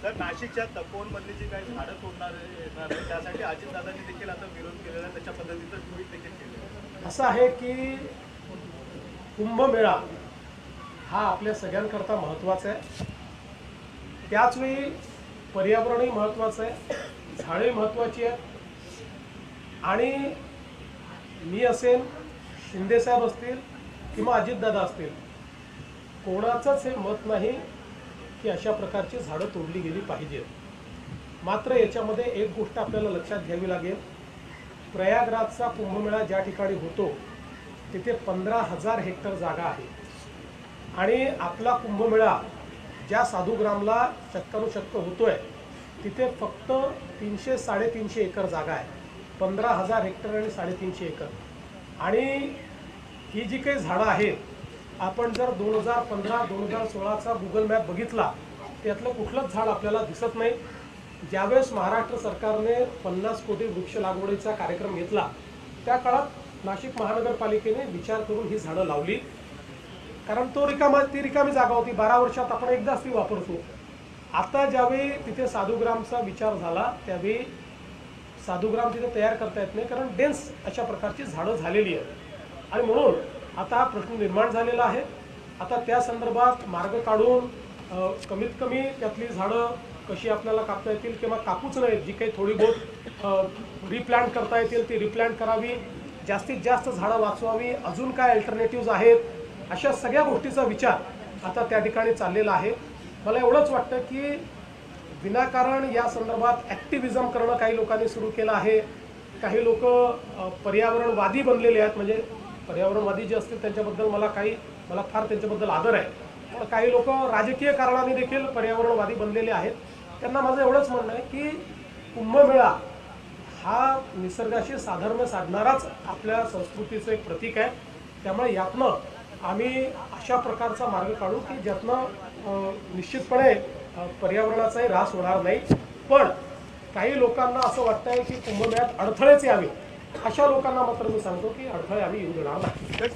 तर नाशिकच्या तपोवनमधली जी काही झाडं तोडणार येणार आहे त्यासाठी अजितदादांनी देखील आता विरोध केलेला आहे, त्याच्या पद्धतीचं ट्विट देखील केलं. असं आहे की कुंभमेळा हा आपल्या सगळ्यांकरता महत्त्वाचा आहे, त्याचवेळी पर्यावरणही महत्त्वाचं आहे, झाडे महत्त्वाची आहेत. आणि मी असेल, शिंदेसाहेब असतील किंवा अजितदादा असतील, कोणाचंच हे मत नाही की अशा प्रकारची झाडं तोडली गेली पाहिजेत. मात्र याच्यामध्ये एक गोष्ट आपल्याला लक्षात घ्यावी लागेल. प्रयागराजचा कुंभमेळा ज्या ठिकाणी होतो तिथे 15,000 हेक्टर जागा आहे आणि आपला कुंभमेळा ज्या साधुग्रामला शतकानुशतक होतोय तिथे फक्त 300-350 एकर जागा आहे. 15,000 हेक्टर आणि 350 एकर. आणि ही जी काही झाडं आहेत, आपण जर 2015-2016चा गुगल मॅप बघितला त्यातलं कुठलंच झाड आपल्याला दिसत नाही. ज्यावेळेस महाराष्ट्र सरकारने 50 कोटी वृक्ष लागवडीचा कार्यक्रम घेतला त्या काळात नाशिक महानगरपालिकेने विचार करून ही झाडं लावली, कारण ती रिकामी जागा होती. 12 वर्षात आपण एकदाच ती वापरतो. आता ज्यावेळी तिथे साधुग्रामचा विचार झाला त्यावेळी साधुग्राम तिथे तयार करता येत नाही, कारण डेन्स अशा प्रकारची झाडं झालेली आहेत. आणि म्हणून आता हा प्रश्न निर्माण झालेला आहे. आता त्या संदर्भात मार्ग काढून कमीत कमी त्यातली झाडं कशी आपल्याला कापता येतील किंवा कापूच नाही, जी काही थोडी बहुत रिप्लांट करता येतील ती रिप्लांट करावी, जास्तीत जास्त झाडं वाचवावी, अजून काय अल्टरनेटिव्ज आहेत, अशा सगळ्या गोष्टीचा विचार आता त्या ठिकाणी चाललेला आहे. मला एवढंच वाटतं की विनाकारण या संदर्भात ॲक्टिव्हिजम करणं काही लोकांनी सुरू केलं आहे. काही लोक पर्यावरणवादी बनलेले आहेत. म्हणजे पर्यावरणवादी जे असतील त्यांच्याबद्दल मला फार त्यांच्याबद्दल आदर आहे, पण काही लोक राजकीय कारणाने देखील पर्यावरणवादी बनलेले आहेत. त्यांना माझं एवढंच म्हणणं आहे की कुंभमेळा हा निसर्गाशी साधर्म्य साधणाराच आपल्या संस्कृतीचं एक प्रतीक आहे. त्यामुळे यातनं आम्ही अशा प्रकारचा मार्ग काढू की ज्यातनं निश्चितपणे पर्यावरणाचाही ऱ्हास होणार नाही. पण काही लोकांना असं वाटतं आहे की कुंभमेळ्यात अडथळेच यावे, अशा लोकांना मात्र मी सांगतो की अडथळे आम्ही येऊ देणार नाही.